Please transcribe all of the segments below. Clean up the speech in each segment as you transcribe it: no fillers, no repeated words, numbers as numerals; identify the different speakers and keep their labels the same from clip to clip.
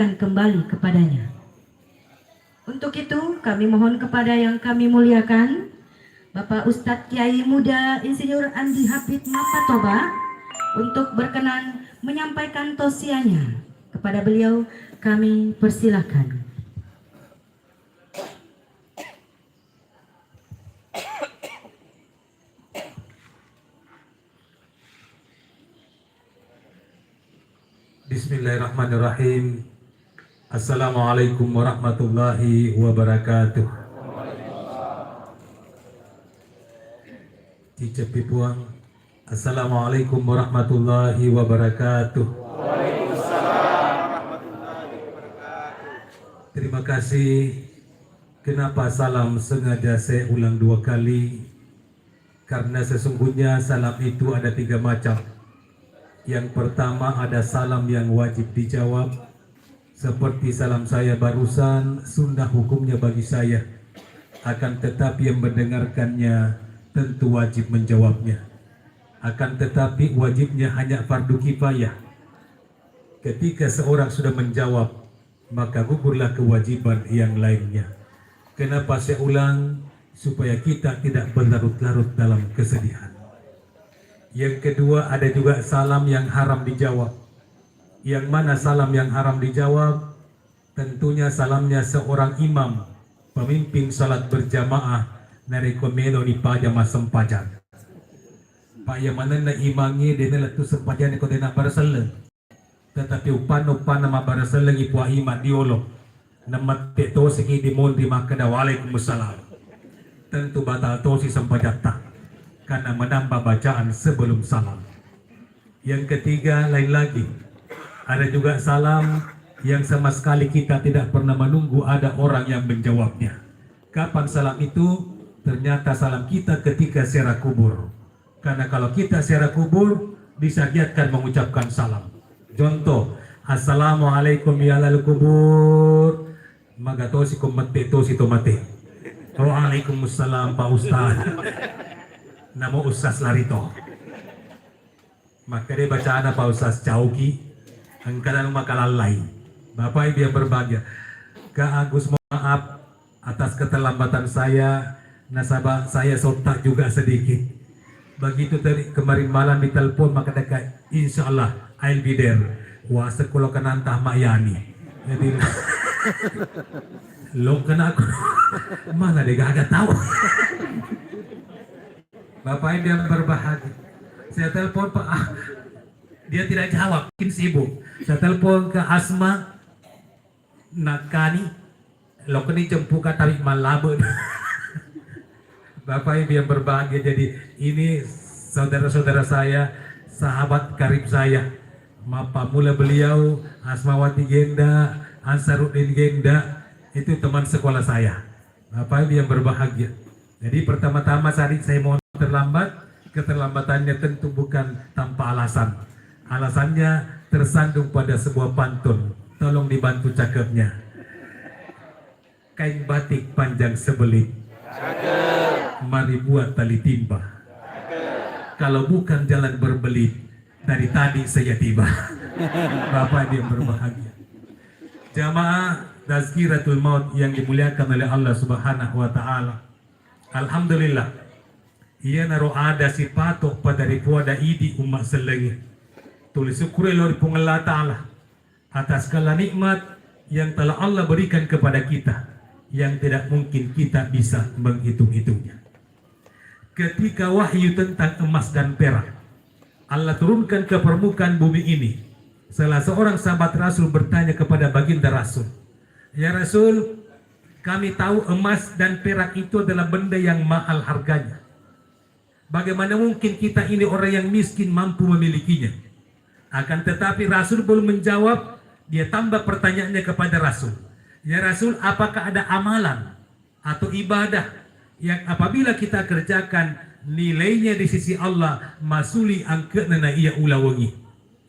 Speaker 1: dan kembali kepadanya. Untuk itu kami mohon kepada yang kami muliakan Bapak Ustadz Kiai Muda Insinyur Andi Hafid Mapatoba untuk berkenan menyampaikan tausiahnya. Kepada beliau kami persilakan.
Speaker 2: Bismillahirrahmanirrahim. Assalamualaikum warahmatullahi wabarakatuh. Cicepi puang. Assalamualaikum warahmatullahi wabarakatuh. Terima kasih. Kenapa salam sengaja saya ulang 2 kali? Karena sesungguhnya salam itu ada 3 macam. Yang pertama ada salam yang wajib dijawab, seperti salam saya barusan, sunnah hukumnya bagi saya. Akan tetapi yang mendengarkannya tentu wajib menjawabnya. Akan tetapi wajibnya hanya fardu kifayah. Ketika seorang sudah menjawab, maka gugurlah kewajiban yang lainnya. Kenapa saya ulang? Supaya kita tidak berlarut-larut dalam kesedihan. Yang kedua ada juga salam yang haram dijawab. Yang mana salam yang haram dijawab? Tentunya salamnya seorang imam, pemimpin salat berjamaah dari komelo di pajama sempajan. Pak yang mana na imangi dia na tu sempajan ko dia na barasalang. Tetapi upan nama barasalang ipua iman diolo. Namat to segi di mon di makada waalaikumsalam. Tentu batal to si sempajata. Karena menambah bacaan sebelum salam. Yang ketiga lain lagi, ada juga salam yang sama sekali kita tidak pernah menunggu ada orang yang menjawabnya. Kapan salam itu? Ternyata salam kita ketika ziarah kubur. Karena kalau kita ziarah kubur disyariatkan mengucapkan salam. Contoh, assalamualaikum ya lal kubur. Magatosi kumate tosi tomate. Waalaikumsalam Pak Ustaz. Namo Ustaz Larito. Maka dia bacaan Pak Ustaz Cauki. Angkalan makalalai. Bapak Ibu yang berbahagia. Kak Agus maaf atas keterlambatan saya. Nasabah saya sontak juga sedikit. Begitu tadi kemarin malam ditelepon maka dekat. Insya Allah I'll be there. Wah sekolah kenantah Mak Yani. Jadi lo kena aku. Mana dia gak tahu. Bapak Ibu yang berbahagia, saya telepon Pak, dia tidak jawab, mungkin sibuk. Saya telepon ke Asma, Nakani, lo kini jempuka tarik malabun. Bapak Ibu yang berbahagia, jadi ini saudara-saudara saya, sahabat karib saya. Mapa mula beliau, Asmawati Genda, Ansaruddin Genda, itu teman sekolah saya. Bapak Ibu yang berbahagia. Jadi pertama-tama saat saya mohon terlambat, keterlambatannya tentu bukan tanpa alasan. Alasannya tersandung pada sebuah pantun. Tolong dibantu cakepnya. Kain batik panjang sebelit, mari buat tali timba. Kalau bukan jalan berbelit, dari tadi saya tiba. Bapak dia berbahagia. Jamaah Tazkiratul Maut yang dimuliakan oleh Allah Subhanahu wa Ta'ala. Alhamdulillah. Ia naro ada si patok pada ripuada idi umat selengi. Tulis syukur lor pengala ta'ala atas segala nikmat yang telah Allah berikan kepada kita, yang tidak mungkin kita bisa menghitung-hitungnya. Ketika wahyu tentang emas dan perak Allah turunkan ke permukaan bumi ini, salah seorang sahabat Rasul bertanya kepada baginda Rasul, ya Rasul, kami tahu emas dan perak itu adalah benda yang mahal harganya. Bagaimana mungkin kita ini orang yang miskin mampu memilikinya? Akan tetapi Rasul belum menjawab, dia tambah pertanyaannya kepada Rasul. Ya Rasul, apakah ada amalan atau ibadah yang apabila kita kerjakan nilainya di sisi Allah masuli angke nana iya ulawangi?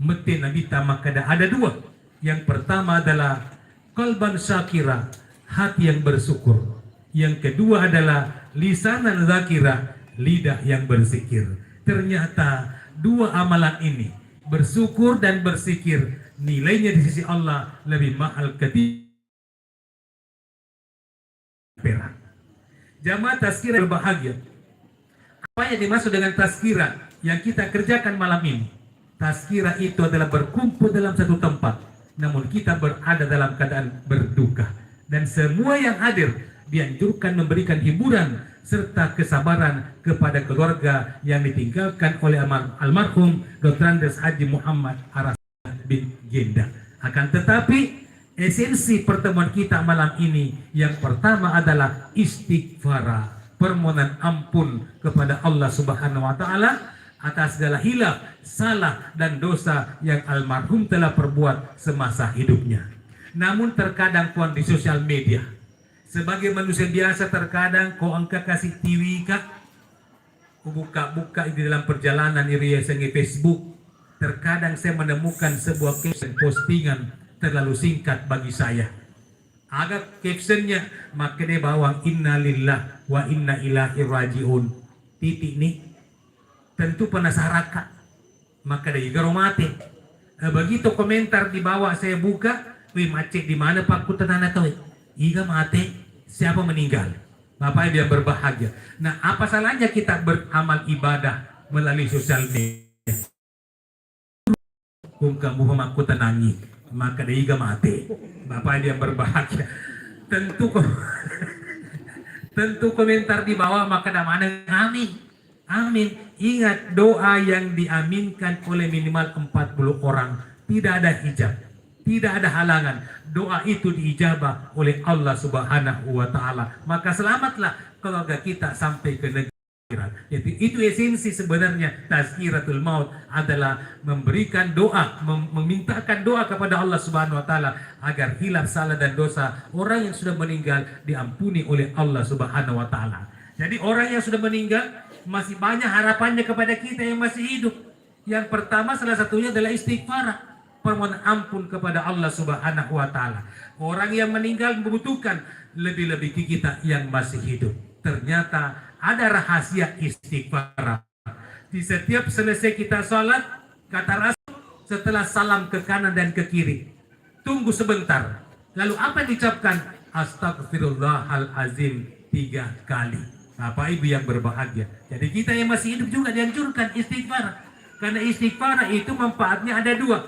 Speaker 2: Mete Nabi tamakada ada 2. Yang pertama adalah qalban syakira, hati yang bersyukur. Yang kedua adalah lisanan zakira, lidah yang berzikir. Ternyata 2 amalan ini, bersyukur dan berzikir, nilainya di sisi Allah lebih mahal ketimbang perak. Jamaah tazkirah berbahagia. Apa yang dimaksud dengan tazkirah yang kita kerjakan malam ini? Tazkirah itu adalah berkumpul dalam satu tempat, namun kita berada dalam keadaan berduka. Dan semua yang hadir dianjurkan memberikan hiburan serta kesabaran kepada keluarga yang ditinggalkan oleh almarhum Dr. Andes Haji Muhammad Aras bin Genda. Akan tetapi esensi pertemuan kita malam ini yang pertama adalah istighfar, permohonan ampun kepada Allah Subhanahu wa taala atas segala hilaf, salah dan dosa yang almarhum telah perbuat semasa hidupnya. Namun terkadang puan di sosial media, sebagai manusia biasa terkadang kau angka kasih TV kak, buka-buka di dalam perjalanan iri sengi Facebook, terkadang saya menemukan sebuah caption postingan terlalu singkat bagi saya. Agak captionnya maka dia bawang inna lillah wa inna ilaihi rajiun. Titik nih. Tentu penasaran kak. Maka dia juga mati. Begitu komentar di bawah saya buka, wih macet di mana Pak Kutanana tahu? Iga mati. Siapa meninggal? Bapak dia berbahagia. Nah, apa salahnya kita beramal ibadah melalui sosial media? Kung kamu aku tenangi, maka dia iga mati. Bapak dia berbahagia. Tentu komentar di bawah maka mana amin. Amin. Ingat doa yang diaminkan oleh minimal 40 orang. Tidak ada hijab. Tidak ada halangan. Doa itu diijabah oleh Allah Subhanahu wa taala. Maka selamatlah keluarga kita sampai ke negeri akhirat. Itu esensi sebenarnya tazkiratul maut adalah memberikan doa, memintakan doa kepada Allah Subhanahu wa taala agar hilaf salah dan dosa orang yang sudah meninggal diampuni oleh Allah Subhanahu wa taala. Jadi orang yang sudah meninggal masih banyak harapannya kepada kita yang masih hidup. Yang pertama salah satunya adalah istighfar, permohonan ampun kepada Allah Subhanahu wa taala. Orang yang meninggal membutuhkan lebih-lebih kita yang masih hidup. Ternyata ada rahasia istighfar. Di setiap selesai kita sholat, kata Rasul setelah salam ke kanan dan ke kiri, tunggu sebentar. Lalu apa yang diucapkan? Astagfirullahalazim 3 kali. Bapak Ibu yang berbahagia. Jadi kita yang masih hidup juga dianjurkan istighfar. Karena istighfar itu manfaatnya ada dua.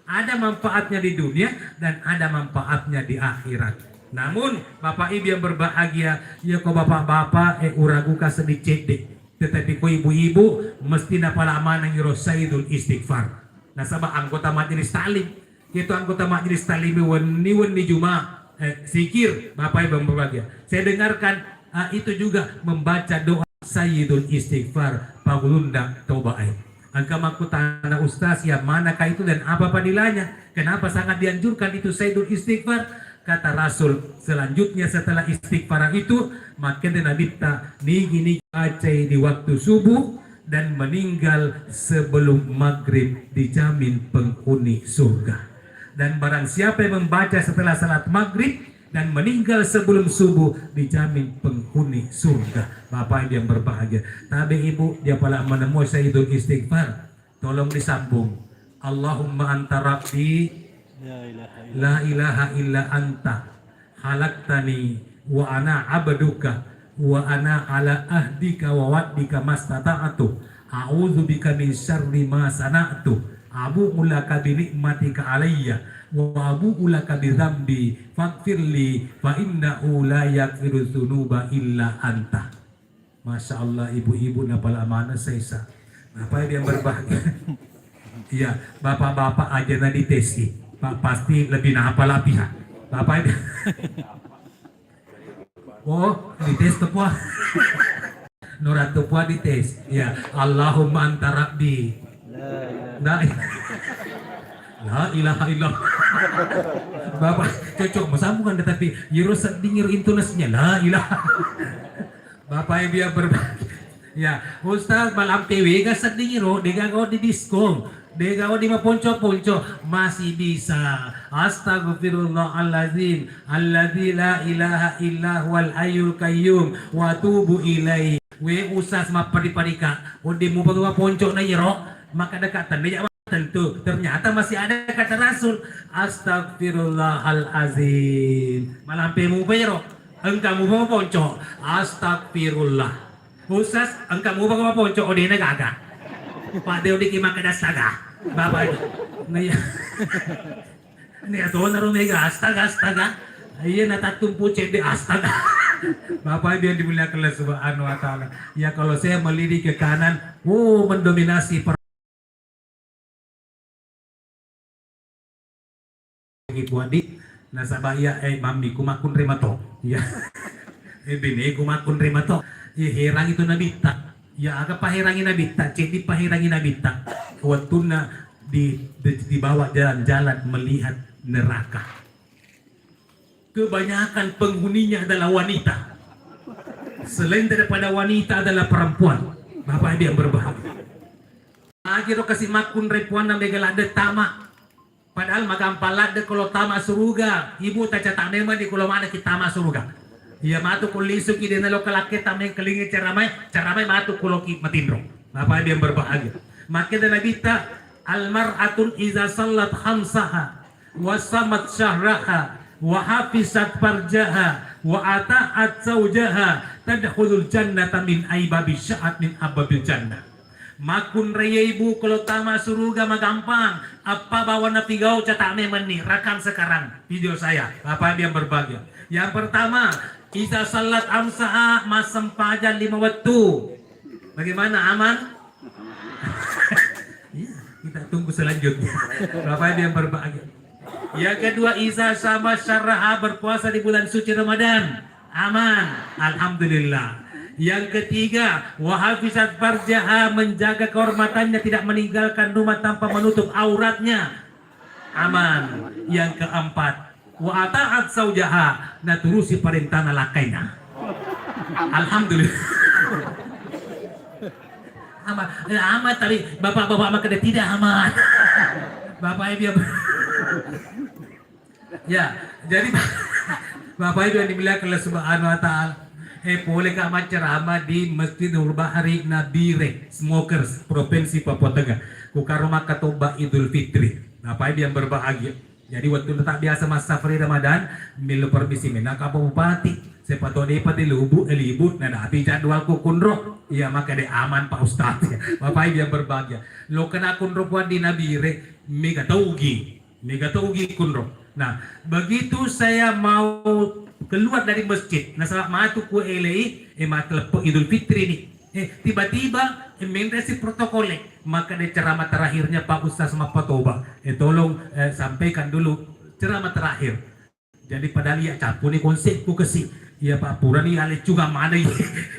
Speaker 2: Ada manfaatnya di dunia dan ada manfaatnya di akhirat. Namun Bapak Ibu yang berbahagia, ya kok bapak-bapak uragu ka sedikit deh. Tetapi kok ibu-ibu mesti napala amanang Sayyidul istighfar. Nasabah anggota majelis talim. Itu anggota majelis talim wani Jumat zikir Bapak Ibu yang berbahagia. Saya dengarkan itu juga membaca doa Sayyidul istighfar pagulundang taubaih. Angka makutana ustaz ya manakah itu dan apa nilainya? Kenapa sangat dianjurkan itu Sayyidul istighfar? Kata Rasul selanjutnya setelah istighfar itu maka nabita nigi acai di waktu subuh dan meninggal sebelum maghrib dijamin penghuni surga. Dan barang siapa yang membaca setelah salat maghrib dan meninggal sebelum subuh dijamin penghuni surga. Bapak yang berbahagia. Tapi ibu dia pala menemui Sayyidul istighfar. Tolong disambung. Allahumma anta rabbi la ilaha illa anta khalaqtani wa ana abduka wa ana ala ahdika wa wa'dika mastata'tu a'udzu bika min syarri ma sana'tu abu'u laka bi ni'matika alayya wa abu'u laka bi dzambi faghfirli fa innahu la yaghfiru dzunuba illa anta. Masya Allah ibu-ibu napal amanah saya. Apa yang berbahagia? Iya, bapak-bapak aja na ditesi. Pak pasti lebih nahapal pihak. Bapak ini. Oh, dites tepua. Nurat tepua dites. Ya, Allahumma anta rabbi. La ilaha illallah. Bapak cocok masambungan tetapi yurusak dingir intonasinya la ilaha. Bapak ibu yang berbahagia. Ya, Ustaz malam TV gasat dingir degago di diskon. Degago di maponco-ponco masih bisa. Astagfirullahalazim alladzi la ilaha illa huwal hayyul qayyum wa atubu ilaihi. We usas mapari-parika. Odi mo pagwa ponco na yero maka dekatan dia tentu ternyata masih ada kata Rasul, astagfirullahalazim. Malampe mo pero engkau mo ponco, astagfirullah. Usas engkau mo ponco o di nagaga. Pak Deo di kimakadasaga. Bapak nih nih atau naruh mega astaga. Iya natatumpu cede astaga. Bapak dia dimuliakan Allah Subhanahu wa taala. Ya kalau saya melirik ke kanan, mendominasi Buadi nasabaya mami kumakun remato ya bini kumakun remato ya herang itu nabita ya agak paherangi nabita jadi paherangi nabita waktu dibawa jalan-jalan melihat neraka, kebanyakan penghuninya adalah wanita, selain daripada wanita adalah perempuan. Bapak dia berbahagia akhirnya kasih makun repuan na megalada tama. Padahal magampalad de kalau tama suruga, ibu taca tanema di kalau mana kita tama suruga. Iya matu kulisuk ide nalo kalake tameng kelingi caramai matu kuloki matindro. Bapak dia berbahagia. Maka dan nabita almar'atun iza sallat khamsaha wa samat syahraha wa hafizat farjaha wa ata'at zawjaha tadkhulul jannata min aibabi sya'at min ababil jannah. Makun raya ibu kalau tama suruga magampang apa bawa na pigau catak memen nih rakam sekarang video saya apa dia berbahagia. Yang pertama isa salat amsa'a masam pajan 5 waktu. Bagaimana aman? Ya, kita tunggu selanjutnya. Bapak dia berbahagia. Yang kedua isa sama syaraha berpuasa di bulan suci Ramadan. Aman, alhamdulillah. Yang ketiga, wahafizat farjaha menjaga kehormatannya, tidak meninggalkan rumah tanpa menutup auratnya. Aman. Yang keempat, wa ata'at zawjaha naturusi perintah lakainya. Alhamdulillah. Aman. Aman tapi bapak-bapak maka tidak aman. Bapak dia ya, jadi Bapak Ibu yang dimuliakan Allah Subhanahu wa taala. Boleh kami ceramah di Masjid Nur Bahari Nabire Smokers Provinsi Papua Tengah. Kukaroma Katoba Idul Fitri. Bapak Ibu yang berbahagia. Jadi waktu tak biasa masa free Ramadan, milu permisi menak apa bupati. Sepatone pati lubu elibu nada api jadwal ku kunro. Iya maka de aman Pak Ustaz. Bapak Ibu yang berbahagia. Lo kena kunro puan di Nabire mega taugi kunro. Nah, begitu saya mau keluar dari masjid, nasabak matu ku elei, matlepo Idul Fitri nih. Tiba-tiba menresi protokol, maka di ceramah terakhirnya Pak Ustaz Mapatoba, tolong sampaikan dulu ceramah terakhir. Jadi pada lihat capu nih konsepku kesih. Ya Pak Pura nih alih juga mana ya.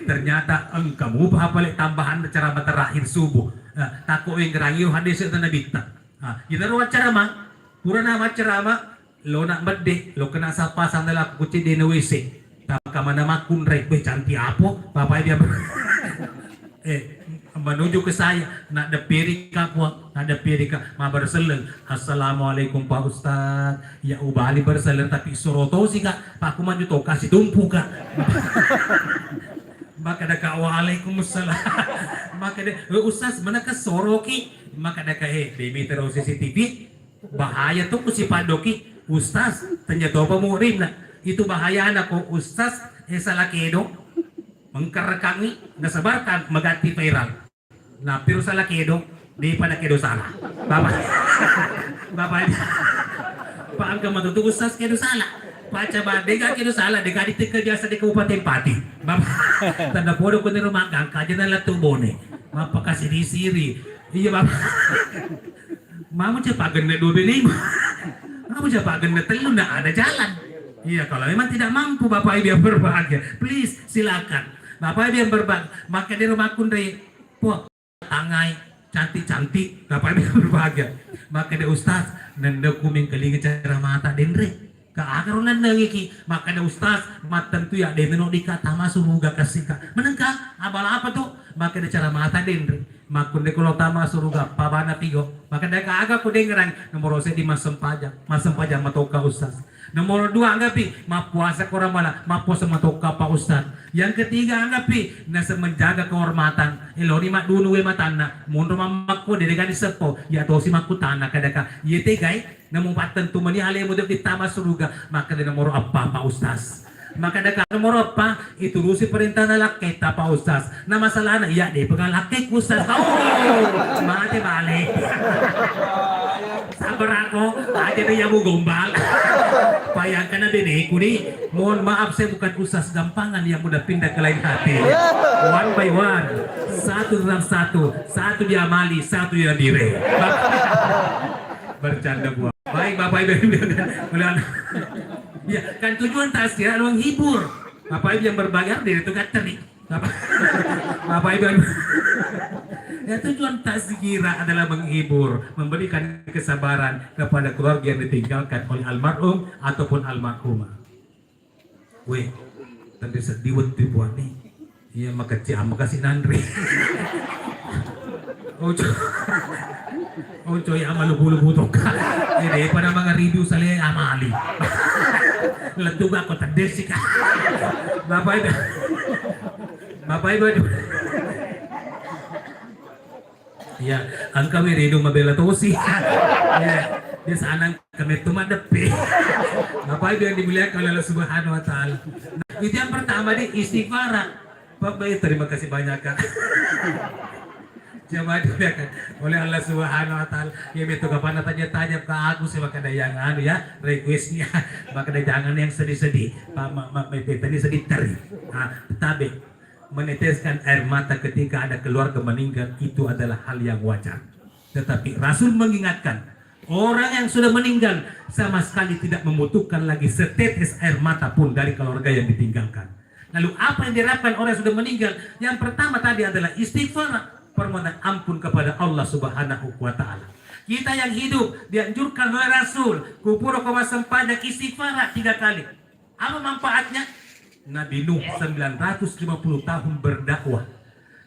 Speaker 2: Ternyata kamu apa tambahan ceramah terakhir subuh. Takut yang gerangiu hadis itu nabita. Kita ruang ceramah, pura nama ceramah. Lo nak berde, lo kena sapa sandal aku kuci di WC. Tak mana makun rek cantik apa? Bapak dia menuju ke saya, nak ada pirika puak, nak ada pirika, ma berseleng. Assalamualaikum Pak Ustaz. Ya ubali berseleng tapi soroto sih kak. Pak aku maju to kasih tumpu kak. Maka ada kak waalaikumsalam. Maka ada Ustaz mana ke soroki? Maka ada kak baby terus CCTV. Bahaya tuh si Padoki. Ustaz, ternyata apa murim lah. Itu bahaya anak ko Ustaz, salah kedo, mengkerekangi, nasabarkan, magati viral. Nah, pero salah kedo, di pada kedo salah. Bapak, Pak angka matutu Ustaz kedo salah. Baca ba, dega kedo salah, dega di kerja sa di Kabupaten Pati. Bapak, tanda podo ko ni rumagang, kaja na lang tubone. Bapak kasiri-siri. Iya bapak. Mama cepat ganda 25. Kamu coba ganda telu nggak ada jalan. Iya kalau memang tidak mampu Bapak Ibu yang berbahagia, please silakan. Bapak Ibu yang berbahagia, maka di rumah kundri, po tangai cantik-cantik, Bapak Ibu yang berbahagia. Maka di Ustaz nanda kuming kelingi cara mata dendre. Keakarunan nangiki, maka di Ustaz matan tu ya dendre dikata masuk muga kasih kak. Menengkah abal apa tuh? Maka di cara mata dendre. Makun de kalau tama suruga pabana pigo maka de kaaga ko de ngerang nomor di masem pajak matoka Ustaz Nomor 2 anggapi mapuasa korang malah mapuasa matoka Pak Ustaz. Yang ketiga anggapi nasa menjaga kehormatan. Eloni mak dunu we matana. Munro mamakku dari kani sepo ya to si makku tanah kadaka. Yete gai namu patan tu mani hale mudah ditama suruga maka dari nomor apa Pak Ustaz. Maka ada nomor apa itu rusi perintah laki kita Pak Ustaz. Nah masalahnya iya deh pegang laki Ustaz. Oh mati balik. Sabar ako aja deh yang mau gombal. Bayangkan na din kuni mohon maaf saya bukan Ustaz gampangan yang mudah pindah ke lain hati. One by one, satu tentang satu diamali, satu yang dire. Bercanda gua. Baik Bapak Ibu ya kan tujuan tasya adalah menghibur. Bapak Ibu yang berbayar dari itu kateri. Bapak Ibu ya tujuan tazkirah adalah menghibur, memberikan kesabaran kepada keluarga yang ditinggalkan oleh almarhum ataupun almarhumah. Weh, tadi sedih waktu buat nih. Iya maka makasih Nandri. Ojo ya amalu bulu toka. Ini pada mga review sale amali. Letug ako tadesik. Bapak Ibu. Ya, ang kami rin mabela tosi. Ya, di sana kami tumadepi. Bapak Ibu yang dimuliakan oleh Allah Subhanahu wa taala. Nah, itu yang pertama di istighfar. Bapak Ibu terima kasih banyak Kak. Jemaah dimuliakan oleh Allah Subhanahu wa taala. Ya beto kapan tanya-tanya ke aku sih maka ada yang anu ya, requestnya. Maka ada jangan yang sedih-sedih. Pak tadi sedih teri. Nah, tapi meneteskan air mata ketika ada keluarga meninggal itu adalah hal yang wajar. Tetapi Rasul mengingatkan orang yang sudah meninggal sama sekali tidak membutuhkan lagi setetes air mata pun dari keluarga yang ditinggalkan. Lalu apa yang dirapkan orang yang sudah meninggal? Yang pertama tadi adalah istighfar, permohonan ampun kepada Allah Subhanahu wa taala. Kita yang hidup dianjurkan oleh Rasul kupuro koma sempada istighfar 3 kali. Apa manfaatnya? Nabi Nuh 950 tahun berdakwah.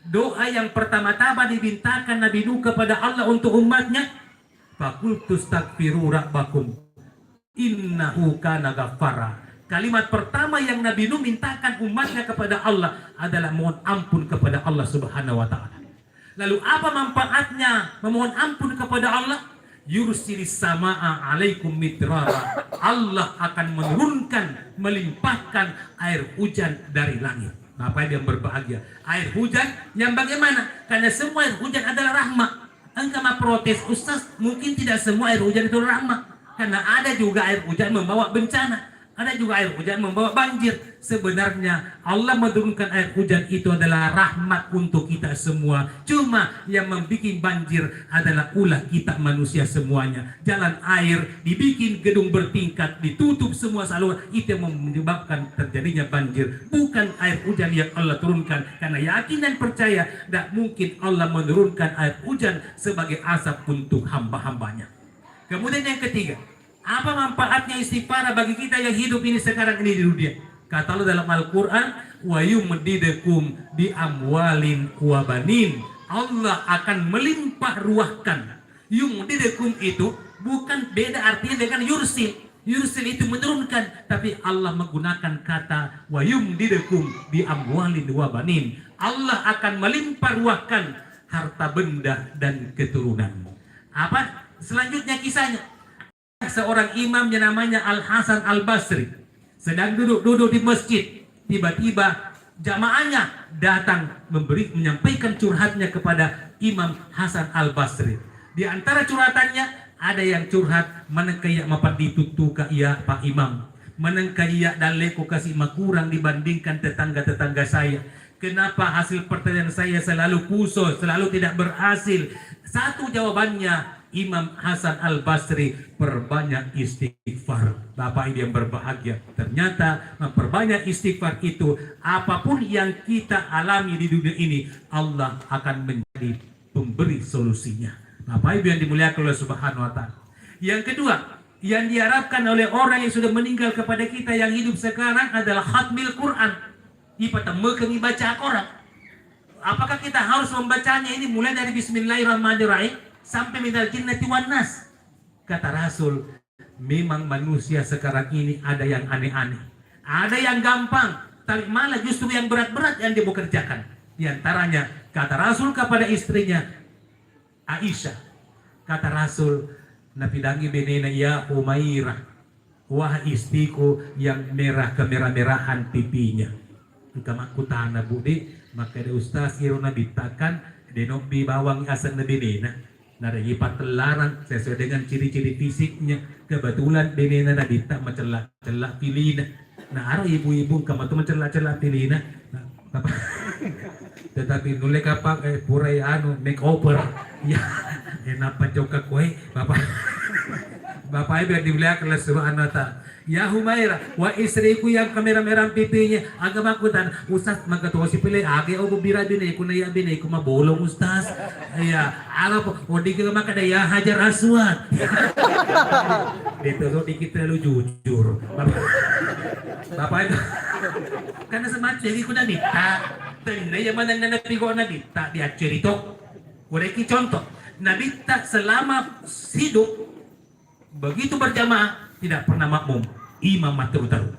Speaker 2: Doa yang pertama-tama dibintakan Nabi Nuh kepada Allah untuk umatnya, faqultu astaghfiru rabbakum innahu kana ghaffara. Kalimat pertama yang Nabi Nuh mintakan umatnya kepada Allah adalah mohon ampun kepada Allah Subhanahu wa taala. Lalu apa manfaatnya memohon ampun kepada Allah? Yursilis samaa alaikum midrara. Allah akan menurunkan, melimpahkan air hujan dari langit. Bapak yang berbahagia, air hujan yang bagaimana? Karena semua air hujan adalah rahmat. Engkau mau protes, Ustaz, mungkin tidak semua air hujan itu rahmat. Karena ada juga air hujan membawa bencana. Ada juga air hujan membawa banjir. Sebenarnya Allah menurunkan air hujan itu adalah rahmat untuk kita semua. Cuma yang membuat banjir adalah ulah kita manusia semuanya. Jalan air dibikin gedung bertingkat, ditutup semua saluran, itu yang menyebabkan terjadinya banjir. Bukan air hujan yang Allah turunkan. Karena yakin dan percaya tidak mungkin Allah menurunkan air hujan sebagai azab untuk hamba-hambanya. Kemudian yang ketiga, apa manfaatnya istighfar bagi kita yang hidup ini sekarang ini di dunia? Kata Allah dalam Al-Quran, wa yumdidukum bi amwalin wa banin. Allah akan melimpah ruahkan. Yumdidukum itu bukan beda artinya dengan yursil. Yursil itu menurunkan, tapi Allah menggunakan kata wa yumdidukum bi amwalin wa banin. Allah akan melimpah ruahkan harta benda dan keturunanmu. Apa selanjutnya kisahnya? Seorang imam yang namanya Al-Hasan Al-Basri sedang duduk di masjid, tiba-tiba jamaahnya datang menyampaikan curhatnya kepada Imam Hasan Al-Basri. Di antara curhatannya ada yang curhat menengkaya mapat ditutu ka iya Pak Imam, menengkaya daleko kasih kurang dibandingkan tetangga-tetangga saya. Kenapa hasil pertanian saya selalu kusut, selalu tidak berhasil? Satu jawabannya, Imam Hasan Al-Basri, perbanyak istighfar. Bapak Ibu yang berbahagia, ternyata memperbanyak istighfar itu, apapun yang kita alami di dunia ini, Allah akan menjadi pemberi solusinya. Bapak Ibu yang dimuliakan oleh Subhanahu wa taala. Yang kedua, yang diharapkan oleh orang yang sudah meninggal kepada kita yang hidup sekarang adalah khatmil Quran. Ipatama kami baca Quran. Apakah kita harus membacanya ini mulai dari Bismillahirrahmanirrahim sampai minal jinnati wan nas? Kata Rasul, memang manusia sekarang ini ada yang aneh-aneh, ada yang gampang, tapi malah justru yang berat-berat yang dia bekerjakan. Di antaranya kata Rasul kepada istrinya Aisyah, kata Rasul, napidangi benena ya Umairah, wah istriku yang merah kemerah-merahan pipinya. Kamakku tanah budi, maka ada ustaz irona bitakan denobi bawang asal na benena. Nada ipat telarang sesuai dengan ciri-ciri fisiknya. Kebetulan benena na bita mencelak-celak pilina. Nah araw ibu-ibu kamatu mencelak-celak pilina. Nah, tetapi nulek apa purai makeover ya kenapa joka kue bapak ibu yang dimuliakan kelas suruh anata ya Humaira wa istriku yang kamera-merah pipinya agak makutan ustaz magatua si pilih age o bira binay ko na ya binay ko mabolong ustaz ya apa o di ka makada ya hajar aswad dito so dikit terlalu jujur bapak ibu karena semacam jadi ko na dita tanda yang mana nabi ko na dita dia cerita ureki contoh nabi tak selama hidup begitu berjamaah tidak pernah makmum imam mataru-taru.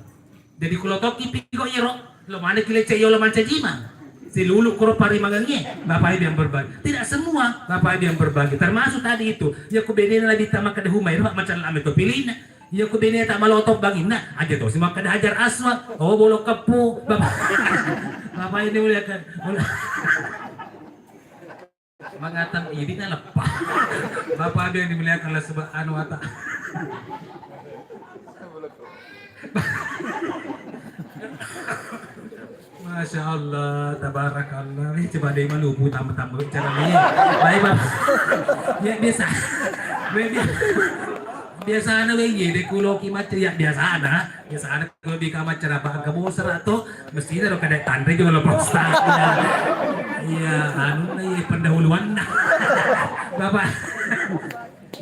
Speaker 2: Jadi kalau toki pigo iro lo mana kile ceyo lo manca jima si lulu koro pari magangnya bapak ibu yang berbagi tidak semua bapak ibu yang berbagi termasuk tadi itu ya ku bedena nabi tak makada Humairah macam lama itu pilihna ya ku bedena tak malotop bagina aja tuh si makada hajar aswad oh bolok kepu bapak ini muliakan mengatakan ini kan lepas bapak ada yang dimuliakan oleh subhanahu wa ta'ala. Masya Allah, tabarakallah. Ini coba deh malupu tambah-tambah cara ini. Baik bapak. Ya biasa. Biasa na wengi de kulo kimat ya biasa na kalau di kamar cara pak kamu serato mesti ada kada tandre juga lo prosta iya anu na iya pendahuluan na bapak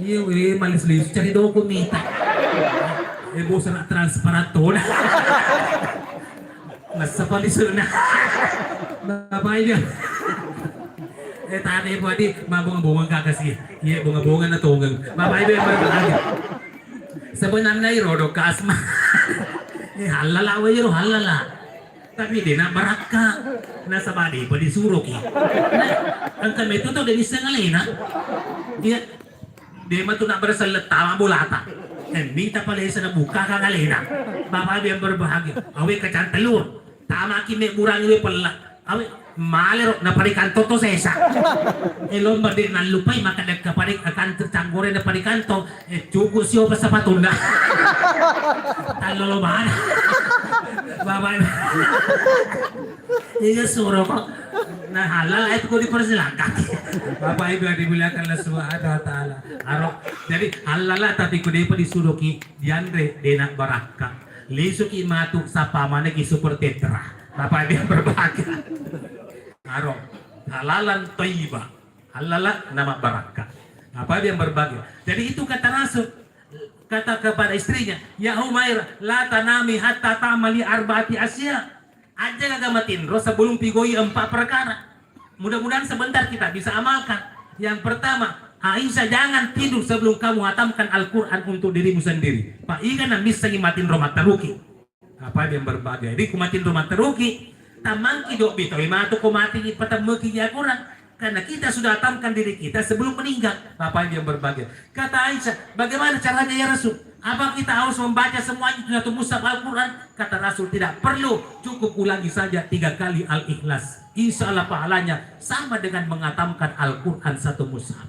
Speaker 2: iya we malis-lis cari dokumita bosan na transparato na nasa palisur na bapak ini tadi buat di mabunga-bunga kakasih iya bunga-bunga na tunggang bapak ibu yang berbagi sebenarnya irodo kasma halala we iro halala tapi di na baraka nasa badi pa disuruh ki ang kami itu tuh dari sengalina dia dia mah tuh nak bersalat tama bulata dan minta pala isa na buka kang alina bapak yang berbahagia awe kacan telur tama kime murang we pala awe malero na parikanto to sesa elon ba din nalupay makadag ka parik akan tercanggore na parikanto cugo siyo pa sa patunda talolo ba bapak ini suruh kok nah halal itu kok dipersilakan bapak ibu yang dimuliakan Allah subhanahu wa ta'ala arok jadi halal tapi kok dia disuruh ki diandre denak baraka lisuki matuk sa pamane ki super tetra bapak ibu yang berbahagia arok halalan thayyibah halalan nama baraka apa yang berbagi jadi itu kata Rasul kata kepada istrinya ya Humairah la tanami hatta ta'mali arba'ati asya aja kagak matindro sebelum pigoi 4 perkara mudah-mudahan sebentar kita bisa amalkan yang pertama Aisyah jangan tidur sebelum kamu hatamkan Al-Quran untuk dirimu sendiri pak ikan nambis sagi matindro mataruki apa yang berbagi jadi kumatindro mataruki tamang idok bito imatu kumati patameki ya Quran karena kita sudah hatamkan diri kita sebelum meninggal bapak yang berbahagia kata Aisyah bagaimana caranya ya Rasul apa kita harus membaca semuanya satu mushaf Al-Quran kata Rasul tidak perlu cukup ulangi saja 3 kali Al-Ikhlas insya Allah pahalanya sama dengan menghatamkan Al-Quran satu mushaf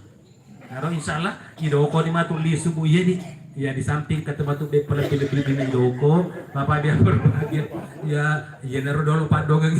Speaker 2: kalau insya Allah idoko di matu li subuh ya di samping ketemu tuh pala pilih-pilih di idoko bapak dia berbahagia ya naruh dulu pak dongeng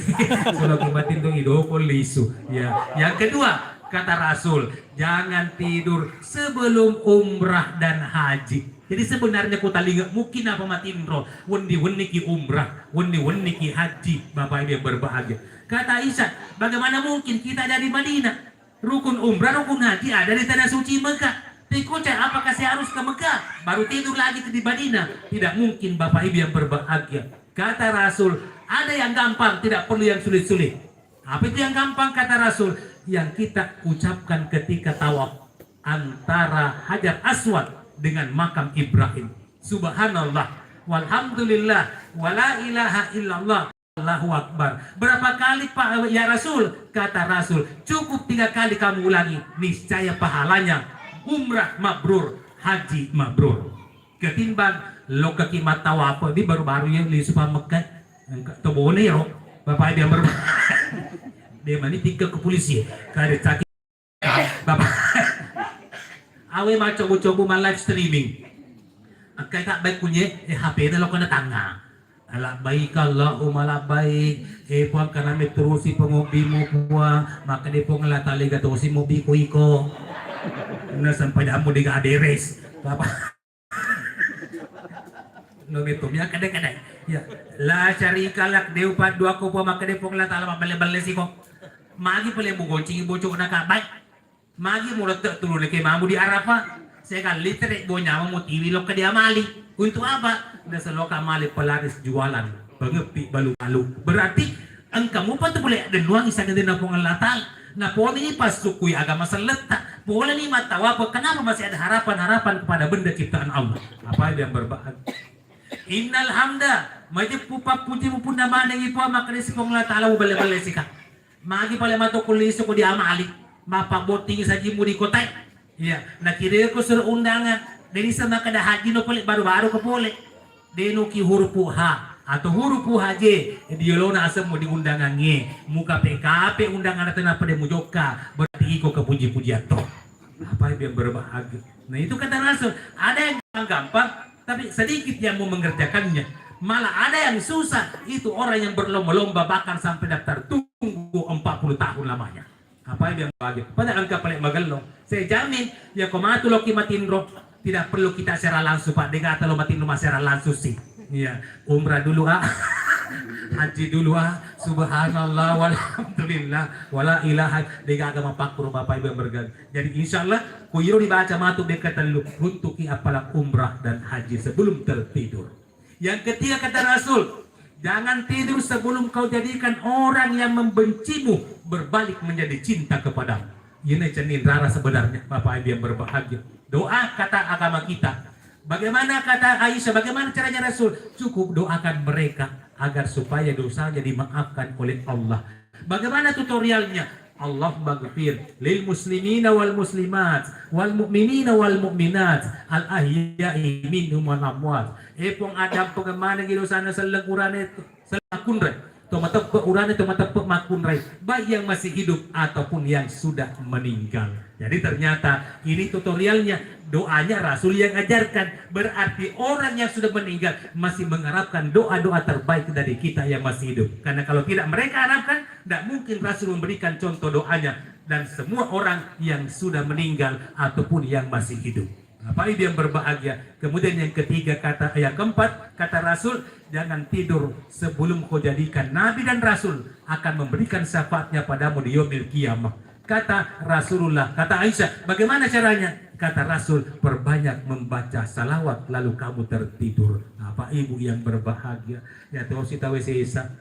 Speaker 2: kalau kimatin dong idoko lisu ya yang kedua kata Rasul jangan tidur sebelum umrah dan haji jadi sebenarnya kota liga mungkin apa matindro wendi ki umrah wendi ki haji bapak ibu yang berbahagia kata Aisyah bagaimana mungkin kita ada di Madinah rukun umrah rukun haji ada di tanah suci Mekah Tikucah, apakah saya harus ke Mekah baru tidur lagi ke di Madinah? Tidak mungkin bapak ibu yang berbahagia. Kata Rasul, ada yang gampang, tidak perlu yang sulit-sulit. Apa itu yang gampang kata Rasul? Yang kita ucapkan ketika tawaf antara Hajar Aswad dengan makam Ibrahim. Subhanallah, walhamdulillah, wala ilaha illallah, Allahu Akbar. Berapa kali Pak ya Rasul? Kata Rasul, cukup 3 kali kamu ulangi, niscaya pahalanya umrah mabrur, haji mabrur. Ketimbang lo kekimat tawaf di baru-baru yang li supaya Mekah to boleh ya Bapak dia ber dia mani tinggal ke polisi kare sakit Bapak awe ma coba-coba ma live streaming kaya tak baik punya HP na lo kena tanga ala baik Allahumma la baik puang kana metrusi pengobi mo puang maka di pong la taliga to si mobi ko iko na sampai amo di aderes Bapak no itu ya kadang-kadang ya la syarika lak deu pa dua ko po maka di pong la tala mabale-bale si ko magi pala mo goncing boco na ka baik magi mo lat tulun kay mamu di Arafah saya kan litre bo nya mo tiwilok ka di amali untuk apa nasa loka mali palaris jualan bangepi balu-balu berarti ang kamu pa to boleh dan nuang isa din na pong latal na po ni pasukuy agama saleta boleh ni matawa po kenapa masih ada harapan-harapan kepada benda ciptaan Allah apa yang berbahag innal hamda may pupa puji mo pun naman ng ipo makrisi pong latala mo bale-bale sika magi pala matukuliso ko di amali mapaboting sa jimu di kotay iya nakirir ko sa undangan dari sa makadahaji no pala baru-baru ko pole deno ki hurupu ha atau hurupu haje diolo na asam mo di undangan nge muka PKP undangan natin na pada mujoka berarti iko kepuji-pujian to apa yang berbahagia nah itu kata Rasul ada yang gampang tapi sedikit yang mau mengerjakannya malah ada yang susah itu orang yang berlomba-lomba bahkan sampai daftar tunggu 40 tahun lamanya apa yang bahagia pada angka paling magalo saya jamin ya komatulo kimatindro tidak perlu kita secara langsung Pak dega atau matin rumah secara langsung sih ya umrah dulu haji dulu subhanallah walhamdulillah wala ilaha dega agama pakro Bapak Ibu yang bergan jadi insyaallah kuiro dibaca matuk dekat lu untuk apalah umrah dan haji sebelum tertidur. Yang ketiga kata Rasul, jangan tidur sebelum kau jadikan orang yang membencimu berbalik menjadi cinta kepadamu. Ini cenin rara sebenarnya Bapak Ibu yang berbahagia. Doa kata agama kita. Bagaimana kata Aisyah, bagaimana caranya Rasul? Cukup doakan mereka agar supaya dosanya dimaafkan oleh Allah. Bagaimana tutorialnya? Allah maghfir lil muslimina wal muslimat wal mu'minina wal mu'minat al ahya'i minhum wal amwat. Pong adam pengemana gitu sana selengurane selakunre tomatep urane tomatep makunre baik yang masih hidup ataupun yang sudah meninggal. Jadi ternyata ini tutorialnya doanya Rasul yang ajarkan berarti orang yang sudah meninggal masih mengharapkan doa-doa terbaik dari kita yang masih hidup karena kalau tidak mereka harapkan tidak mungkin Rasul memberikan contoh doanya dan semua orang yang sudah meninggal ataupun yang masih hidup. Apa itu yang berbahagia? Kemudian yang ketiga kata yang keempat kata Rasul jangan tidur sebelum kau jadikan Nabi dan Rasul akan memberikan syafaatnya padamu di yaumil qiyamah. Kata Rasulullah, kata Aisyah, bagaimana caranya? Kata Rasul, perbanyak membaca salawat lalu kamu tertidur. Apa ibu yang berbahagia? Ya tahu si tahu sisa.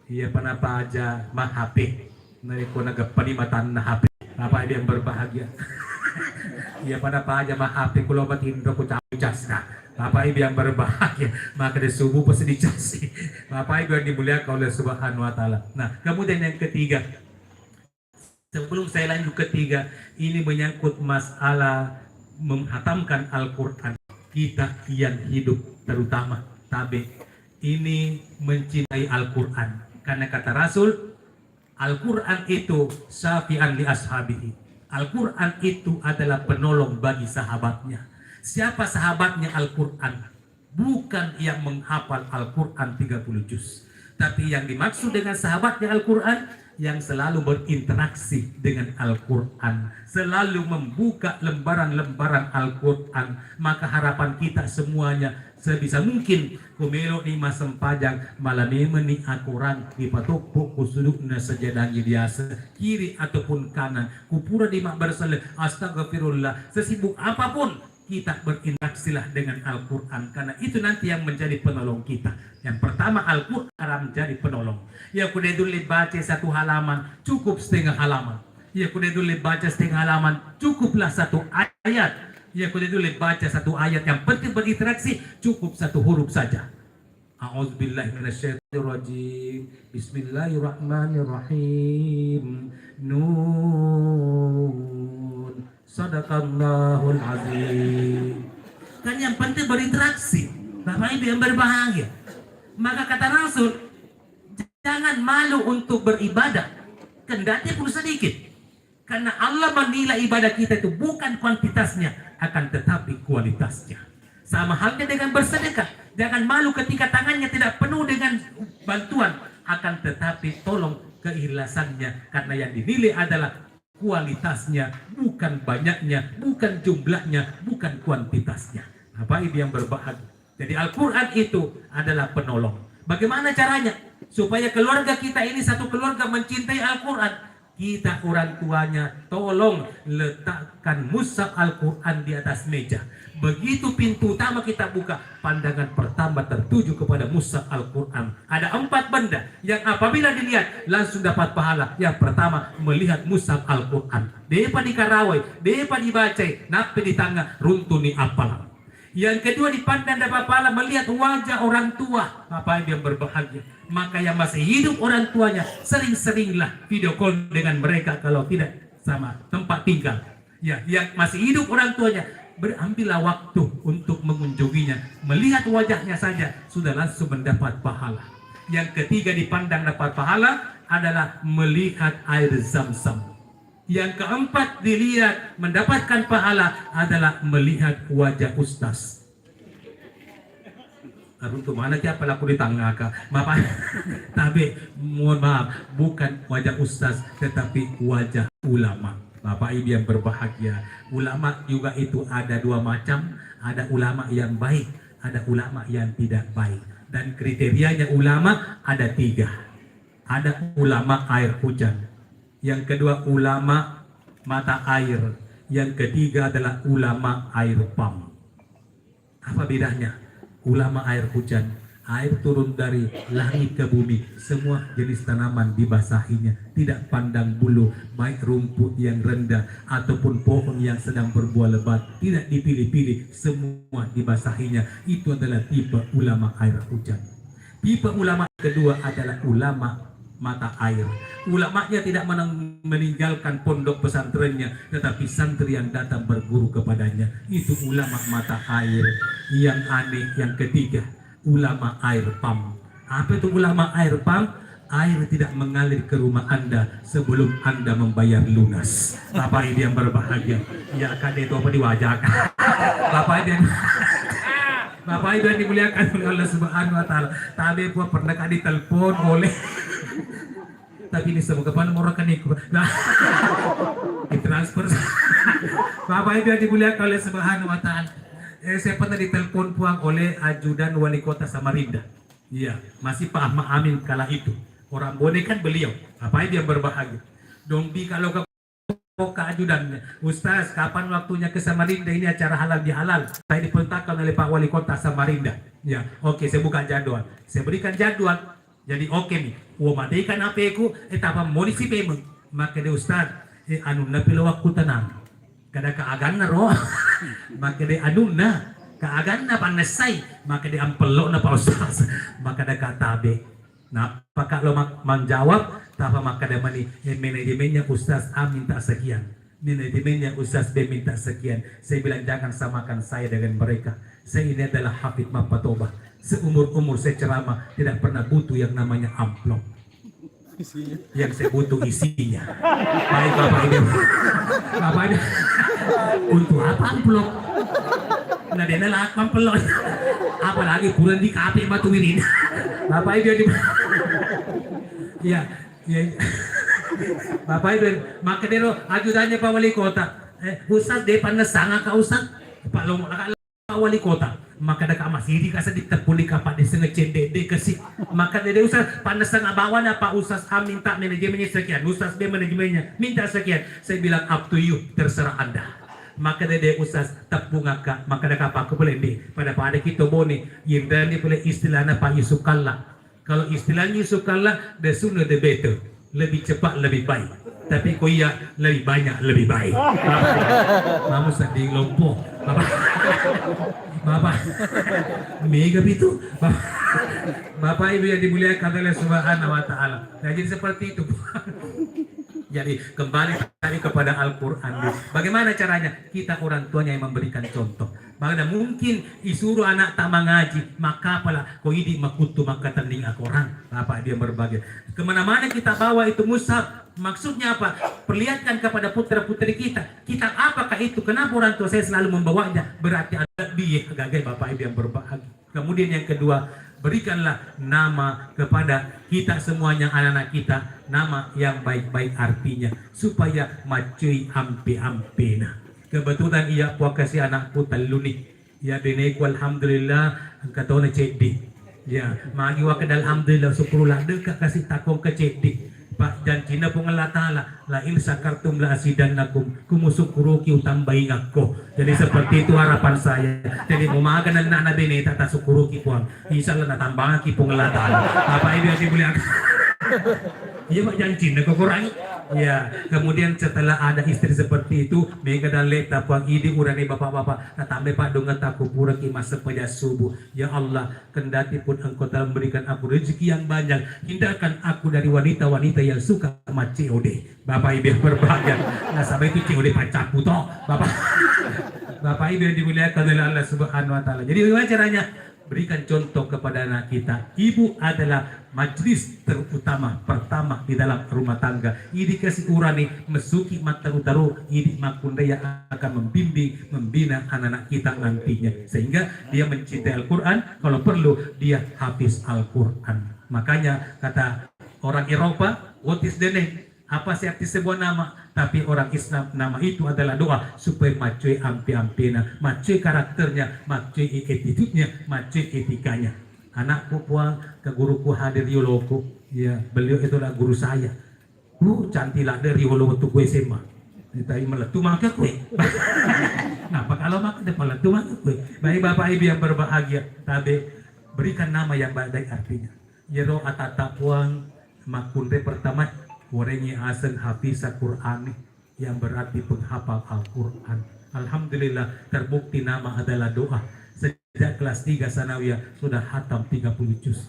Speaker 2: Iya panapa aja mah HP. Nari ko nagapanimatan na HP. Apa ibu yang berbahagia? Iya panapa aja mah HP kulo matindro ko cas na. Bapak Ibu yang berbahagia, maka di subuh pasti dicasi. Bapak Ibu yang dimuliakan oleh Subhanahu wa taala. Nah, kemudian yang ketiga. Sebelum saya lanjut ketiga, ini menyangkut masalah menghatamkan Al-Quran. Kita yang hidup terutama tabe ini mencintai Al-Quran. Karena kata Rasul, Al-Quran itu syafi'an li ashabihi. Al-Quran itu adalah penolong bagi sahabatnya. Siapa sahabatnya Al-Quran? Bukan yang menghafal Al-Quran 30 juz. Tapi yang dimaksud dengan sahabatnya Al-Quran yang selalu berinteraksi dengan Al-Quran, selalu membuka lembaran-lembaran Al-Quran. Maka harapan kita semuanya sebisa mungkin kumelo ni masempajang malamim ni Al-Quran ipatupuk kusudukna sajadannya biasa kiri ataupun kanan kupura di mak bersalah astagfirullah sesibuk apapun kita berinteraksilah dengan Al-Quran karena itu nanti yang menjadi penolong kita. Yang pertama Al-Quran menjadi penolong. Ya kuda dulu baca satu halaman cukup setengah halaman. Ya kuda dulu baca setengah halaman cukuplah satu ayat. Ya, kalau dulu baca satu ayat yang penting berinteraksi, cukup satu huruf saja. A'udzubillahi minasyaitonirrajim. Bismillahirrahmanirrahim. Nun. Sadaqallahul azim. Kan yang penting berinteraksi. Bapak Ibu yang berbahagia. Maka kata Rasul, jangan malu untuk beribadah. Kendati pun sedikit. Karena Allah menilai ibadah kita itu bukan kuantitasnya, akan tetapi kualitasnya. Sama halnya dengan bersedekah. Jangan malu ketika tangannya tidak penuh dengan bantuan, akan tetapi tolong keikhlasannya. Karena yang dinilai adalah kualitasnya, bukan banyaknya, bukan jumlahnya, bukan kuantitasnya. Bapak Ibu yang berbahagia. Jadi Al-Quran itu adalah penolong. Bagaimana caranya? Supaya keluarga kita ini satu keluarga mencintai Al-Quran. Kita orang tuanya tolong letakkan mushaf Al-Quran di atas meja. Begitu pintu utama kita buka, pandangan pertama tertuju kepada mushaf Al-Quran. Ada 4 benda yang apabila dilihat langsung dapat pahala. Yang pertama, melihat mushaf Al-Quran. Depa di karawai, depa dibaca, nape di tangga, runtuni apalan. Yang kedua, dipandang dapat pahala melihat wajah orang tua. Bapak yang berbahagia. Maka yang masih hidup orang tuanya, sering-seringlah video call dengan mereka kalau tidak sama tempat tinggal. Ya, yang masih hidup orang tuanya, berambillah waktu untuk mengunjunginya. Melihat wajahnya saja sudah langsung mendapat pahala. Yang ketiga, dipandang dapat pahala adalah melihat air Zam-Zam. Yang keempat, dilihat mendapatkan pahala adalah melihat wajah ustaz. Untuk mana siapa laku di tangga kak? Bapak, tapi mohon maaf, bukan wajah ustaz, tetapi wajah ulama. Bapak Ibu yang berbahagia, ulama juga itu ada 2 macam, ada ulama yang baik, ada ulama yang tidak baik. Dan kriterianya ulama ada 3. Ada ulama air hujan, yang kedua ulama mata air, yang ketiga adalah ulama air pam. Apa bedanya? Ulama air hujan, air turun dari langit ke bumi, semua jenis tanaman dibasahinya, tidak pandang bulu, baik rumput yang rendah ataupun pohon yang sedang berbuah lebat, tidak dipilih-pilih, semua dibasahinya. Itu adalah tipe ulama air hujan. Tipe ulama kedua adalah ulama mata air. Ulamanya tidak meninggalkan pondok pesantrennya, tetapi santri yang datang berguru kepadanya. Itu ulama mata air. Yang aneh, yang ketiga, ulama air pam. Apa itu ulama air pam? Air tidak mengalir ke rumah Anda sebelum Anda membayar lunas. Bapak Ibu yang berbahagia, ya kan itu apa di wajah? Bapak Ibu yang Bapak Ibu yang dimuliakan oleh Allah Subhanahu wa taala. Tadi gua pernah ditelepon oleh tapi ini semua kepada orang kan ikut. Nah, ditransfer. Bapak Ibu yang dimuliakan oleh Subhanahu wa taala. Saya pernah ditelepon puang oleh ajudan wali kota Samarinda. Iya, masih Pak Ahmad Amin kala itu. Orang bonek kan beliau. Bapak Ibu yang berbahagia. Dombi kalau ke ajudannya, Ustaz, kapan waktunya ke Samarinda? Ini acara halal bihalal. Saya diperintahkan oleh Pak Wali Kota Samarinda. Ya, oke, saya buka jadwal. Saya berikan jadwal. Jadi oke nih. Matikan HP ku, etapa monisi payment. Maka dia Ustaz, anu na pila waktu tenang. Kada kaagan na ro. Maka dia anu na kaagan na panesay. Maka dia ampelo na pa Ustaz. Maka dia katabe. Nah, kalau menjawab, apa maka dia mani manajemennya Ustaz A minta sekian, manajemennya Ustaz B minta sekian. Saya bilang jangan samakan saya dengan mereka. Saya ini adalah Hafid Mapatobah. Seumur-umur saya ceramah tidak pernah butuh yang namanya amplop. Yang saya butuh isinya. Baik Bapak ini, Bapak ini, untuk apa amplop? Nah dia lah amplop. Apalagi bulan di kafe matuwirin. Bapak Ibu di ya, ya. Bapak Ibu, maka dia ajudannya Pak Wali Kota. Ustaz dia panas sangat ka Ustaz. Pak Wali Kota. Maka ada masih di kasih diterpuli kapak di sengaja cendek kasih. Maka dia Ustaz panas sangat bawa Pak Ustaz A minta manajemennya sekian, Ustaz B manajemennya minta sekian. Saya bilang up to you, terserah Anda. Maka dia Ustaz tepung akak, maka ada kapak aku boleh nih pada kita boleh yang dari boleh istilahnya Pak Yusuf Kalla. Kalau istilahnya Yusuf Kalla, the sooner the better, lebih cepat lebih baik. Tapi kuya lebih banyak lebih baik. Kamu sedih lompo. Bapak, Bapak, mega itu. Bapak Ibu yang dimuliakan oleh Subhanahu wa Ta'ala. Nah, jadi seperti itu. Jadi kembali tadi kepada Al-Quran. Bagaimana caranya? Kita orang tuanya yang memberikan contoh. Bagaimana mungkin disuruh anak tak mengaji, maka apalah kau ini makutu maka tanding aku orang. Apa dia berbagi. Kemana-mana kita bawa itu mushaf. Maksudnya apa? Perlihatkan kepada putra-putri kita. Kitab apakah itu? Kenapa orang tua saya selalu membawanya? Berarti ada dia gagai Bapak Ibu yang berbahagia. Kemudian yang kedua, berikanlah nama kepada kita semuanya, anak-anak kita, nama yang baik-baik artinya supaya macui ampe-ampena. Kebetulan ia puak kasih anakku taluni. Ya beneku alhamdulillah kata na cedi. Ya magi wakad alhamdulillah syukurlah dekat kasih takong ke cedi. Pak janji na pong Allah Ta'ala la in sakartum la asidannakum kumusukuruki utambahin ako. Jadi seperti itu harapan saya. Jadi umaga na na beneta ta sukuruki po. Insya Allah natambangan ki pong Allah Ta'ala. Apa ini yang dimuliakan? Iya Pak janji na kukurangi. Ya, kemudian setelah ada istri seperti itu, mega dan leta puang idi urani bapak-bapak, natambe pak dongat aku pura ki masa pada subuh. Ya Allah, kendati pun engkau telah memberikan aku rezeki yang banyak, hindarkan aku dari wanita-wanita yang suka sama COD. Bapak Ibu yang berbahagia. Nah, sampai itu COD pacapu toh, Bapak. Bapak Ibu yang dimuliakan oleh Allah Subhanahu wa Ta'ala. Jadi bagaimana caranya? Berikan contoh kepada anak kita. Ibu adalah majlis terutama pertama di dalam rumah tangga. Ini kasih urani mesuki mataru-taru ini makunda yang akan membimbing, membina anak-anak kita nantinya. Sehingga dia mencintai Al-Quran, kalau perlu dia hafiz Al-Quran. Makanya kata orang Eropa, what is the name? Apa sih arti sebuah nama? Tapi orang Islam nama itu adalah doa supaya macui ampe-ampena, macui karakternya, macui attitude-nya, macui etikanya. Anakku puang ke guruku hadir Yoloku, ya beliau itulah guru saya. Cantilah dari Yolo waktu gue SMA. Tapi meletu maka kue. Kenapa kalau maka dia meletu maka kue? Baik Bapak Ibu yang berbahagia, tapi berikan nama yang baik artinya. Yero atata puang makunde pertama. Warengi asen hafiza Qur'an yang berarti penghafal Al-Quran. Alhamdulillah terbukti nama adalah doa. Sejak kelas 3 sanawiyah sudah hatam 30 juz.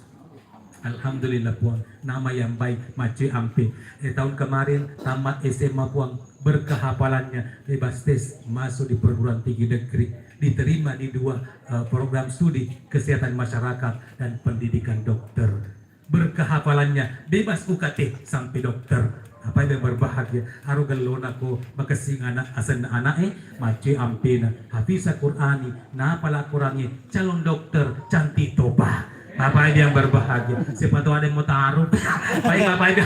Speaker 2: Alhamdulillah puang, nama yang baik Maci Ampe. Tahun kemarin tamat SMA puang, berkehafalannya bebas tes masuk di perguruan tinggi negeri, diterima di 2 program studi kesehatan masyarakat dan pendidikan dokter. Berkehafalannya bebas UKT sampai dokter. Apa yang berbahagia haru galon ako makasing anak asan na anak Maci Ampena hafiza Qur'ani na pala kurangi calon dokter cantik toba. Bapak Ibu yang berbahagia, siapa tahu ada yang mau taruh. Baik Bapak Ibu.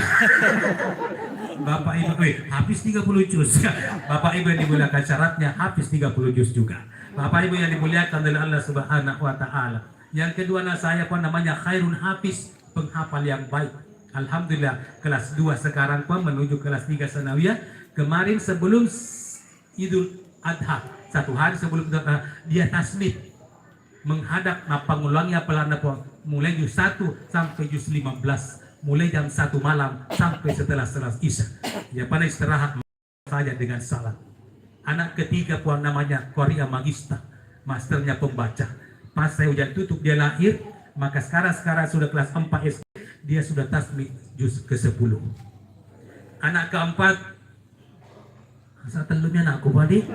Speaker 2: Bapak Ibu, habis 30 juz. Bapak Ibu yang dimuliakan syaratnya habis 30 juz juga. Bapak Ibu yang dimuliakan oleh Allah Subhanahu wa Ta'ala. Yang kedua saya pun namanya khairun hafiz, penghafal yang baik. Alhamdulillah kelas 2 sekarang pun menuju kelas 3 sanawiyah. Kemarin sebelum Idul Adha, 1 hari sebelum dia tasmid menghadap pangulangnya pelana pun mulai juz 1 sampai juz 15, mulai jam 1 malam sampai setelah salat Isya. Ya pada istirahat saja dengan salat. Anak ketiga puan namanya Korea Magista, masternya pembaca. Pas saya hujan tutup dia lahir, maka sekarang sudah kelas 4 SD, dia sudah tasmid juz ke-10. Anak keempat, asal telurnya anakku padi.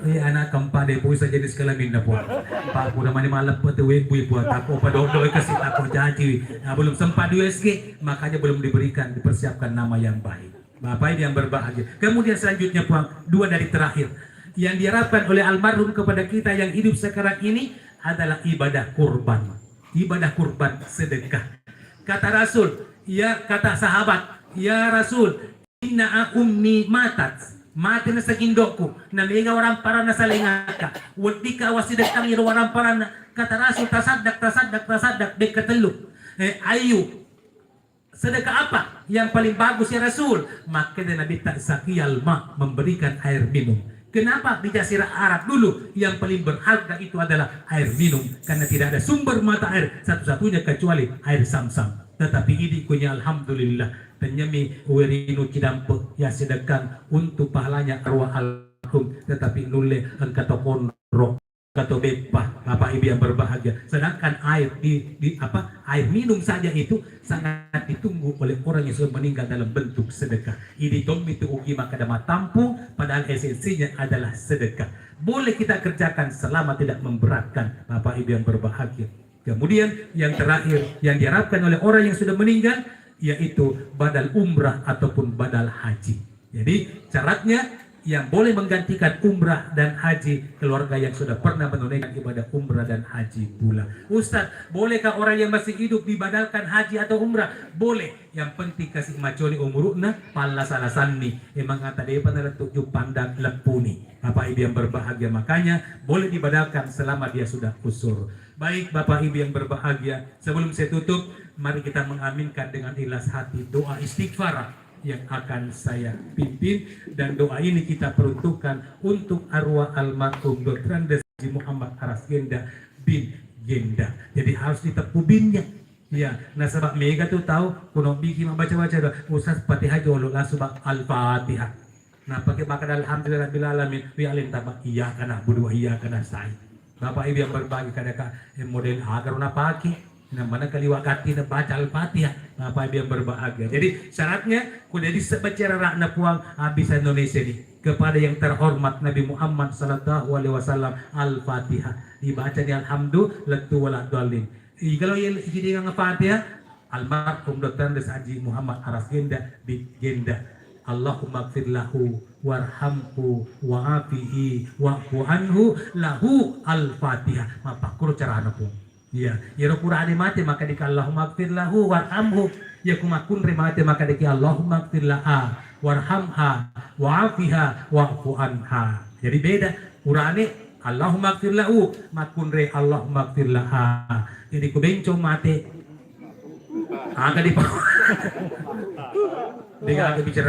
Speaker 2: Anak keempat deh, puisa jenis kelamin dah puan. Pak udah mani malam petuwe buat aku padodo kasih aku janji. Nah, belum sempat di USG, makanya belum diberikan, dipersiapkan nama yang baik. Bapak yang berbahagia. Kemudian selanjutnya puan, 2 dari terakhir yang diharapkan oleh almarhum kepada kita yang hidup sekarang ini adalah ibadah kurban. Ibadah kurban sedekah. Kata Rasul, ya kata sahabat, ya Rasul, inna ummi matat, mati na sa kindokku, namiga orang para na sa lingaka, wadika wasidekang iro orang para na, kata Rasul, tasadak, dekatelu, ayu, sedekah apa yang paling bagus ya Rasul? Maka Nabi tak sakiyal ma, memberikan air minum. Kenapa di Jazirah Arab dulu yang paling berharga itu adalah air minum, karena tidak ada sumber mata air satu-satunya kecuali air Zam-Zam. Tetapi ini punya alhamdulillah penyemi werinu cidampe ya sedekah untuk pahalanya arwah almarhum, tetapi nulle engkau konro atau bepah Bapak Ibu yang berbahagia. Sedangkan air air minum saja itu sangat ditunggu oleh orang yang sudah meninggal dalam bentuk sedekah. Ini domi itu ugi maka dama tampung, padahal esensinya adalah sedekah. Boleh kita kerjakan selama tidak memberatkan Bapak Ibu yang berbahagia. Kemudian yang terakhir yang diharapkan oleh orang yang sudah meninggal yaitu badal umrah ataupun badal haji. Jadi syaratnya yang boleh menggantikan umrah dan haji keluarga yang sudah pernah menunaikan ibadah umrah dan haji pula. Ustadz, bolehkah orang yang masih hidup dibadalkan haji atau umrah? Boleh. Yang penting kasih macoli umuruna pala salasanni. Emang kata dia pada tujuh pandang lepuni. Bapak Ibu yang berbahagia, makanya boleh dibadalkan selama dia sudah usur. Baik Bapak Ibu yang berbahagia, sebelum saya tutup, mari kita mengaminkan dengan ikhlas hati doa istighfar yang akan saya pimpin, dan doa ini kita peruntukkan untuk arwah almarhum Dr. Andes Haji Muhammad Aras Genda bin Genda. Jadi harus ditepu binnya. Ya, nah sebab mega tuh tahu kuno bikin baca-baca doa Ustaz Fatihah jolo lah sebab Al-Fatihah. Nah pakai bakal alhamdulillah bil alamin wi alim tabak iya kana budu iya kana sai. Bapak Ibu yang berbagi kadang model agar una pakai nah mana kali wakati na baca Al-Fatihah Bapak Ibu yang berbahagia. Jadi syaratnya kuda disebaca rakna puang habis Indonesia ini kepada yang terhormat Nabi Muhammad sallallahu alaihi wasallam Al-Fatihah dibaca di alhamdulillah letu wala dhalin. Kalau yang jadi ngang Fatihah almarhum Dr. Andes Haji Muhammad Aras Genda bin Genda. Allahumma gfir lahu warhamhu wa'afihi wa'fu anhu lahu Al-Fatihah. Mapakuro cara anak pun. Ya, ya Qur'an mati maka dika Allahumma gfir lahu warhamhu. Ya kumakun mati maka dika Allahumma gfir laha warhamha wa'afiha wa'fu anha. Jadi beda. Qur'an Allahumma gfir lahu makun re Allahumma gfir laha. Jadi kubenco mati. Agak di dengan agak bicara.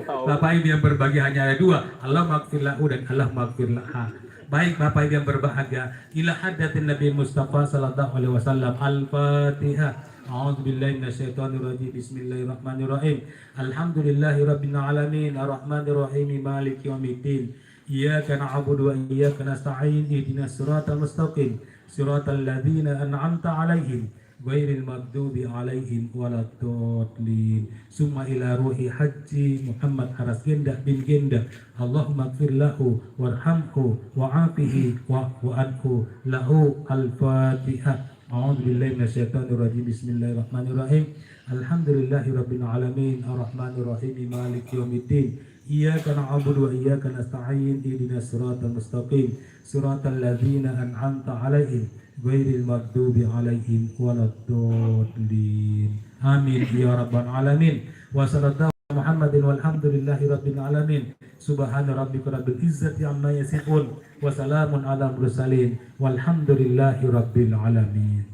Speaker 2: Bapak Ibu yang berbahagia hanya ada dua, Allahumma gfir lahu dan Allahumma gfir laha. Baik Bapak Ibu yang berbahagia, ila hadatin Nabi Mustafa sallallahu alaihi wasallam. Al-Fatihah. A'udzubillahi minasyaitonirrajim. Bismillahirrahmanirrahim. Alhamdulillahirabbil alamin, arrahmanirrahim, maliki yaumiddin. Iyyaka na'budu wa iyyaka nasta'in. Ihdinas siratal mustaqim. Siratal ladzina an'amta 'alaihim ghairil maghdubi 'alaihim waladdallin. Summa ila ruhi haji Muhammad Aras Genda bin Genda. Allahumma gfir lahu warhamhu wa'afihi wa'fu anhu lahu Al-Fatihah. A'udzu billahi minasyaitonir rajim. Bismillahirrahmanirrahim. Alhamdulillahirabbil alamin, arrahmanir rahim, maliki yaumiddin. Iyyaka na'budu wa iyyaka nasta'in. Ihdinas siratal mustaqim. Siratal ladzina an'amta 'alaihim ghairil maghdubi 'alaihim waladdallin. Amin ya rabbal alamin. Wa sallallahu Muhammadin walhamdulillahi rabbil alamin. Subhana rabbika rabbil izzati amma yasifun wa salamun ala mursalin walhamdulillahi rabbil alamin.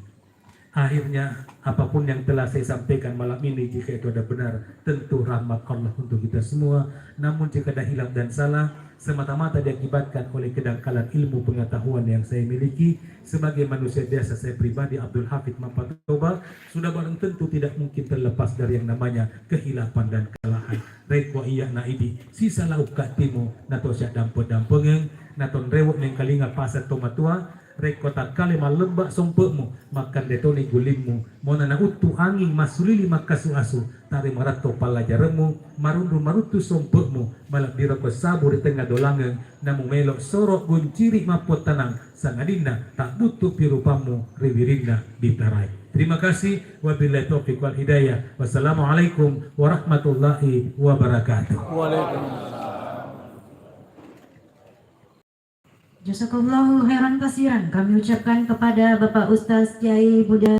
Speaker 2: Akhirnya apapun yang telah saya sampaikan malam ini, jika itu ada benar, tentu rahmat Allah untuk kita semua. Namun jika ada hilaf dan salah, semata-mata diakibatkan oleh kedangkalan ilmu pengetahuan yang saya miliki. Sebagai manusia biasa, saya pribadi Abdul Hafid Mapatoba sudah barang tentu tidak mungkin terlepas dari yang namanya kehilapan dan kesalahan. Rekwa iya naidi sisa lauk timu nato syak dampe-dampengeng naton rewok neng kalinga pasat tomatua. Rekota kali malembak sompekmu makan detoni gulingmu mona na utu angin masulili makasu asu tari marato palajaremu marundu marutu sompekmu malak diroko sabu di tengah dolangen namu melok sorok gunciri mapot tanang sangadina tak butuh pirupamu riwirinna ditarai. Terima kasih. Wabillahi taufiq wal hidayah. Wassalamualaikum warahmatullahi wabarakatuh.
Speaker 3: Waalaikumsalam.
Speaker 1: Jazakallahu khairan kasiran kami ucapkan kepada Bapak Ustaz Kiai Buddha